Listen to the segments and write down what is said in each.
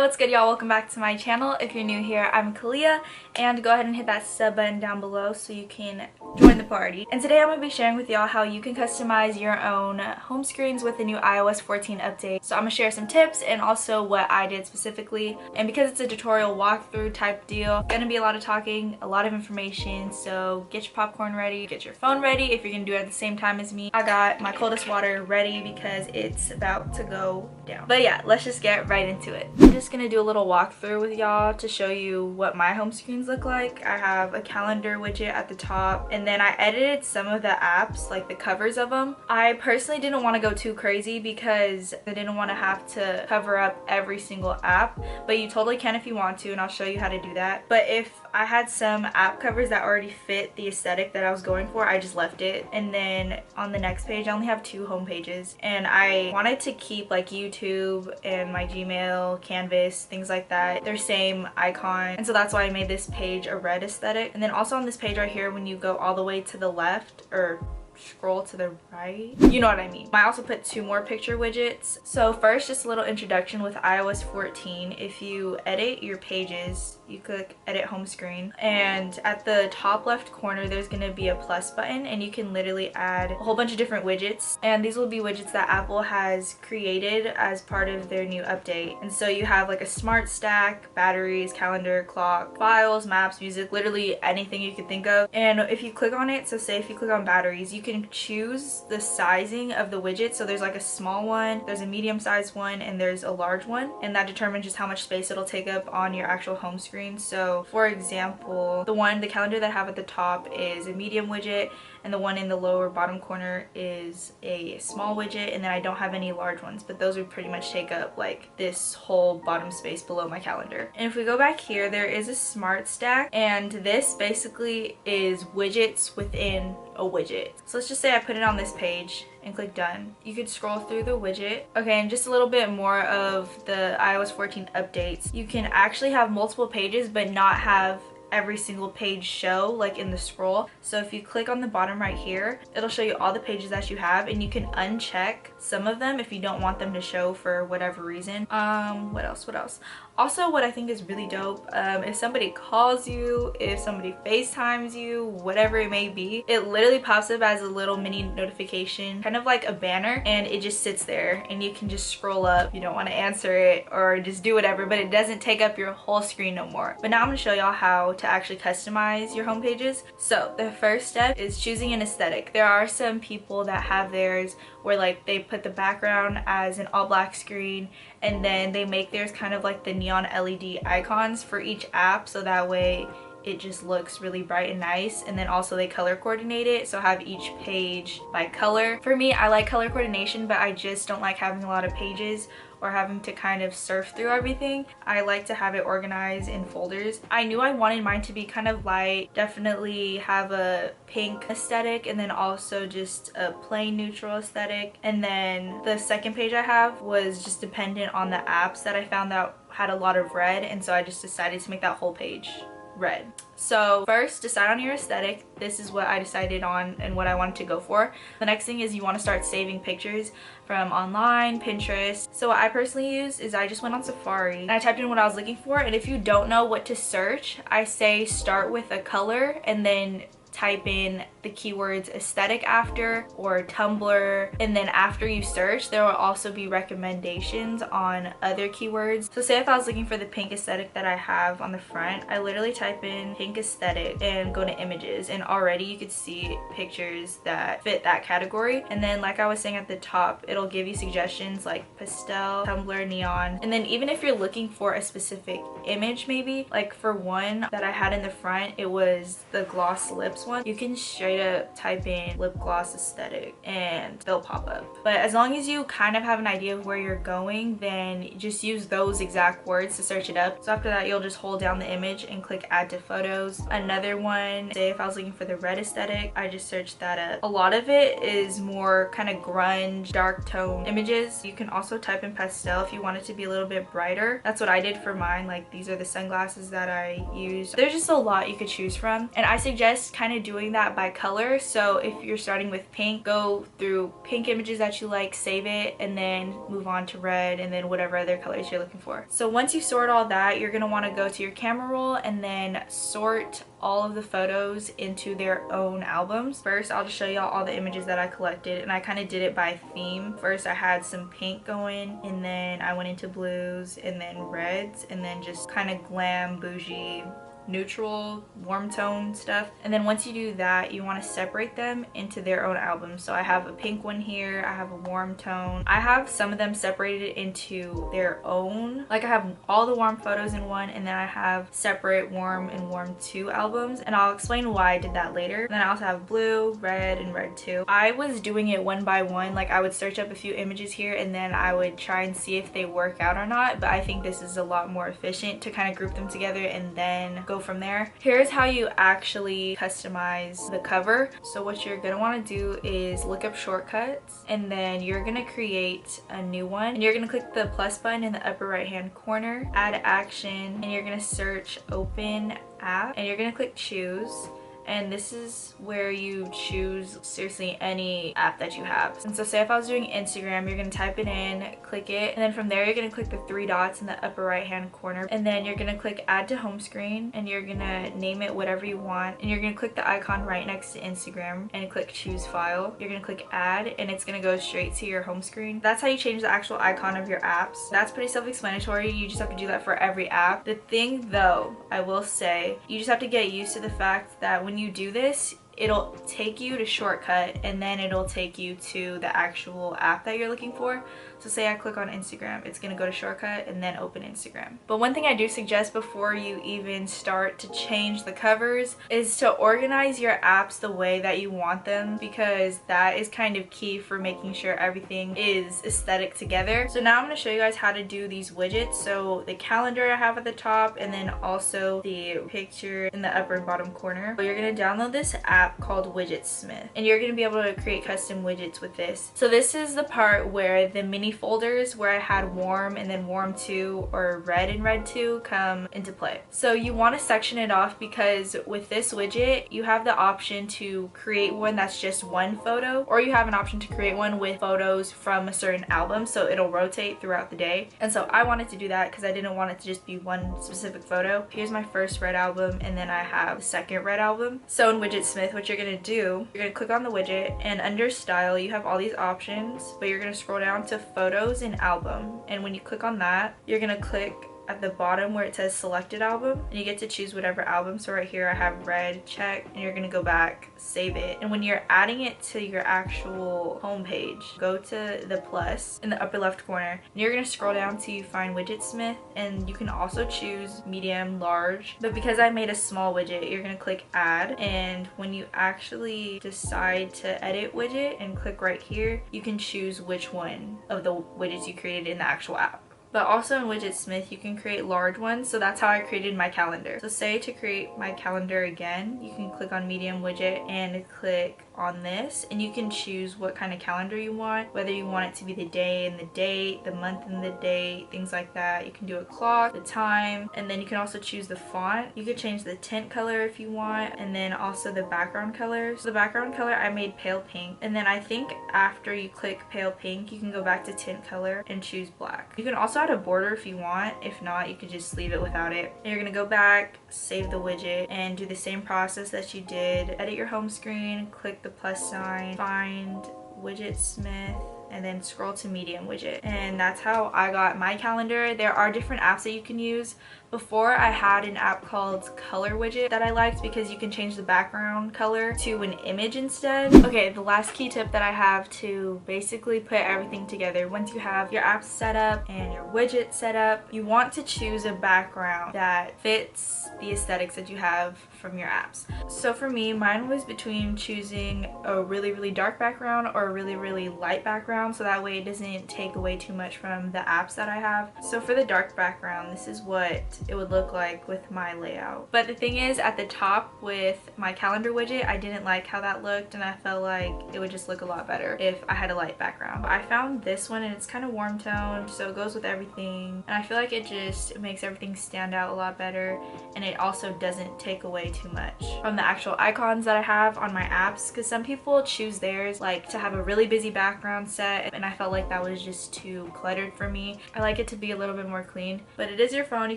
what's good, y'all? Welcome back to my channel. If you're new here, I'm Kalia, and go ahead and hit that sub button down below so you can join the party. And today I'm going to be sharing with y'all how you can customize your own home screens with the new iOS 14 update. So I'm going to share some tips and also what I did specifically. And because it's a tutorial walkthrough type deal, going to be a lot of talking, a lot of information, so get your popcorn ready, get your phone ready if you're going to do it at the same time as me. I got my coldest water ready because it's about to go down. But yeah, let's just get right into it. I'm just gonna do a little walkthrough with y'all to show you what my home screens look like. I have a calendar widget at the top, and then I edited some of the apps, like the covers of them. I personally didn't want to go too crazy because I didn't want to have to cover up every single app, but you totally can if you want to, and I'll show you how to do that. But if I had some app covers that already fit the aesthetic that I was going for, I just left it. And then on the next page, I only have 2 home pages, and I wanted to keep like YouTube and my Gmail, Canvas, things like that, their same icon, and so that's why I made this page a red aesthetic. And then also on this page right here, when you go all the way to the left or scroll to the right, you know what I mean. I also put 2 more picture widgets. So first, just a little introduction with iOS 14. If you edit your pages, you click edit home screen, and at the top left corner there's going to be a plus button, and you can literally add a whole bunch of different widgets, and these will be widgets that Apple has created as part of their new update. And so you have like a smart stack, batteries, calendar, clock, files, maps, music, literally anything you could think of. And if you click on it, so say if you click on batteries, you can choose the sizing of the widget. So there's like a small one, there's a medium sized one, and there's a large one, and that determines just how much space it'll take up on your actual home screen. So for example, the calendar that I have at the top is a medium widget, and the one in the lower bottom corner is a small widget, and then I don't have any large ones, but those would pretty much take up like this whole bottom space below my calendar. And if we go back here, there is a smart stack, and this basically is widgets within a widget. So let's just say I put it on this page and click done. You could scroll through the widget. Okay, and just a little bit more of the iOS 14 updates. You can actually have multiple pages but not have every single page show like in the scroll. So if you click on the bottom right here, it'll show you all the pages that you have, and you can uncheck some of them if you don't want them to show for whatever reason. What else? Also, what I think is really dope, if somebody calls you, if somebody FaceTimes you, whatever it may be, it literally pops up as a little mini notification, kind of like a banner, and it just sits there, and you can just scroll up. You don't want to answer it or just do whatever, but it doesn't take up your whole screen no more. But now I'm going to show y'all how to actually customize your home pages. So the first step is choosing an aesthetic. There are some people that have theirs where like they put the background as an all black screen, and then they make theirs kind of like the neon LED icons for each app, so that way it just looks really bright and nice. And then also they color coordinate it, so have each page by color. For me, I like color coordination, but I just don't like having a lot of pages or having to kind of surf through everything. I like to have it organized in folders. I knew I wanted mine to be kind of light, definitely have a pink aesthetic, and then also just a plain neutral aesthetic. And then the second page I have was just dependent on the apps that I found that had a lot of red, and so I just decided to make that whole page red. So first, decide on your aesthetic. This is what I decided on and what I wanted to go for. The next thing is you want to start saving pictures from online, Pinterest. So what I personally use is I just went on Safari and I typed in what I was looking for, and if you don't know what to search, I say start with a color and then type in the keywords aesthetic after, or Tumblr, and then after you search there will also be recommendations on other keywords. So say if I was looking for the pink aesthetic that I have on the front, I literally type in pink aesthetic and go to images, and already you could see pictures that fit that category. And then like I was saying at the top, it'll give you suggestions like pastel, Tumblr, neon. And then even if you're looking for a specific image, maybe like for one that I had in the front, it was the gloss lips one, you can straight up type in lip gloss aesthetic and they'll pop up. But as long as you kind of have an idea of where you're going, then just use those exact words to search it up. So after that, you'll just hold down the image and click add to photos. Another one, say if I was looking for the red aesthetic, I just searched that up. A lot of it is more kind of grunge, dark tone images. You can also type in pastel if you want it to be a little bit brighter. That's what I did for mine. Like these are the sunglasses that I use. There's just a lot you could choose from, and I suggest kind kind of doing that by color. So if you're starting with pink, go through pink images that you like, save it, and then move on to red and then whatever other colors you're looking for. So once you sort all that, you're going to want to go to your camera roll and then sort all of the photos into their own albums. First, I'll just show y'all all the images that I collected, and I kind of did it by theme. First, I had some pink going, and then I went into blues, and then reds, and then just kind of glam, bougie, neutral, warm tone stuff. And then once you do that, you want to separate them into their own albums. So I have a pink one here, I have a warm tone. I have some of them separated into their own, like I have all the warm photos in one, and then I have separate warm and warm 2 albums, and I'll explain why I did that later. And then I also have blue, red, and red 2. I was doing it one by one, like I would search up a few images here and then I would try and see if they work out or not, but I think this is a lot more efficient to kind of group them together and then go from there. Here's how you actually customize the cover. So what you're gonna want to do is look up shortcuts, and then you're gonna create a new one, and you're gonna click the plus button in the upper right hand corner, add action, and you're gonna search open app, and you're gonna click choose. And this is where you choose seriously any app that you have. And so say if I was doing Instagram, you're gonna type it in, click it, and then from there you're gonna click the 3 dots in the upper right hand corner, and then you're gonna click add to home screen, and you're gonna name it whatever you want, and you're gonna click the icon right next to Instagram and click choose file. You're gonna click add, and it's gonna go straight to your home screen. That's how you change the actual icon of your apps. That's pretty self-explanatory. You just have to do that for every app. The thing though, I will say, you just have to get used to the fact that when you do this, it'll take you to shortcut, and then it'll take you to the actual app that you're looking for. So say I click on Instagram, it's gonna go to shortcut and then open Instagram. But one thing I do suggest before you even start to change the covers is to organize your apps the way that you want them, because that is kind of key for making sure everything is aesthetic together. So now I'm gonna show you guys how to do these widgets. So the calendar I have at the top, and then also the picture in the upper bottom corner. So you're gonna download this app called Widgets, and you're gonna be able to create custom widgets with this. So this is the part where the mini folders where I had warm and then warm 2 or red and red 2 come into play. So you want to section it off, because with this widget you have the option to create one that's just one photo, or you have an option to create one with photos from a certain album, so it'll rotate throughout the day. And so I wanted to do that because I didn't want it to just be one specific photo. Here's my first red album, and then I have the second red album. So in Widgetsmith, what you're gonna do, you're gonna click on the widget, and under style you have all these options, but you're gonna scroll down to photos and album, and when you click on that, you're gonna click at the bottom where it says selected album, and you get to choose whatever album. So right here I have red, check, and you're gonna go back, save it, and when you're adding it to your actual home page, go to the plus in the upper left corner, and you're gonna scroll down till you find Widgetsmith, and you can also choose medium, large, but because I made a small widget, you're gonna click add, and when you actually decide to edit widget and click right here, you can choose which one of the widgets you created in the actual app. But also in Widgetsmith, you can create large ones, so that's how I created my calendar. So say to create my calendar again, you can click on medium widget and click on this, and you can choose what kind of calendar you want, whether you want it to be the day and the date, the month and the date, things like that. You can do a clock, the time, and then you can also choose the font. You could change the tint color if you want, and then also the background color. So the background color I made pale pink, and then I think after you click pale pink, you can go back to tint color and choose black. You can also add a border if you want. If not, you could just leave it without it. And you're gonna go back, save the widget, and do the same process that you did. Edit your home screen, click the plus sign, find Widgetsmith, and then scroll to medium widget. And that's how I got my calendar. There are different apps that you can use. Before, I had an app called Color Widget that I liked because you can change the background color to an image instead. Okay, the last key tip that I have to basically put everything together. Once you have your app set up and your widget set up, you want to choose a background that fits the aesthetics that you have from your apps. So for me, mine was between choosing a really, really dark background or a really, really light background, so that way it doesn't take away too much from the apps that I have. So for the dark background, this is what it would look like with my layout. But the thing is, at the top with my calendar widget, I didn't like how that looked, and I felt like it would just look a lot better if I had a light background. I found this one, and it's kind of warm toned, so it goes with everything, and I feel like it just makes everything stand out a lot better, and it also doesn't take away way too much from the actual icons that I have on my apps, because some people choose theirs like to have a really busy background set, and I felt like that was just too cluttered for me. I like it to be a little bit more clean, but it is your phone. You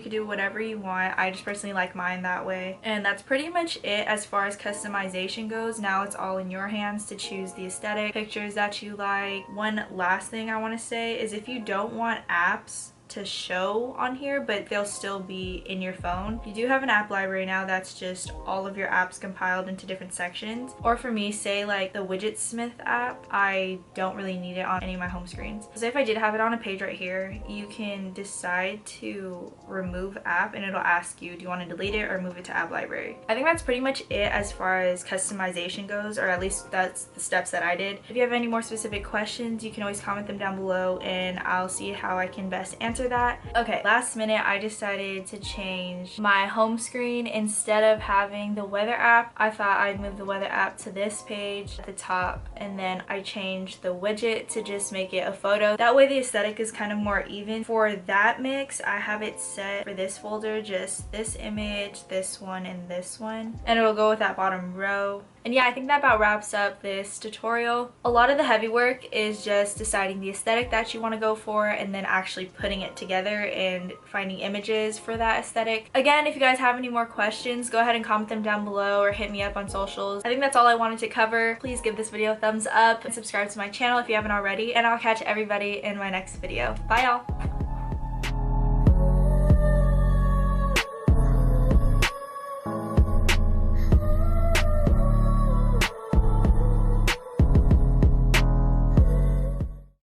can do whatever you want. I just personally like mine that way. And that's pretty much it as far as customization goes. Now it's all in your hands to choose the aesthetic, pictures that you like. One last thing I want to say is if you don't want apps to show on here but they'll still be in your phone, you do have an app library now that's just all of your apps compiled into different sections. Or for me, say like the Widgetsmith app, I don't really need it on any of my home screens. So if I did have it on a page right here, you can decide to remove app and it'll ask you, do you want to delete it or move it to app library? I think that's pretty much it as far as customization goes, or at least that's the steps that I did. If you have any more specific questions, you can always comment them down below and I'll see how I can best answer that. Okay, last minute I decided to change my home screen. Instead of having the weather app, I thought I'd move the weather app to this page at the top, and then I changed the widget to just make it a photo. That way the aesthetic is kind of more even. For that mix, I have it set for this folder, just this image, this one, and this one, and it'll go with that bottom row. And yeah, I think that about wraps up this tutorial. A lot of the heavy work is just deciding the aesthetic that you want to go for and then actually putting it together and finding images for that aesthetic. Again, if you guys have any more questions, go ahead and comment them down below or hit me up on socials. I think that's all I wanted to cover. Please give this video a thumbs up and subscribe to my channel if you haven't already, and I'll catch everybody in my next video. Bye y'all!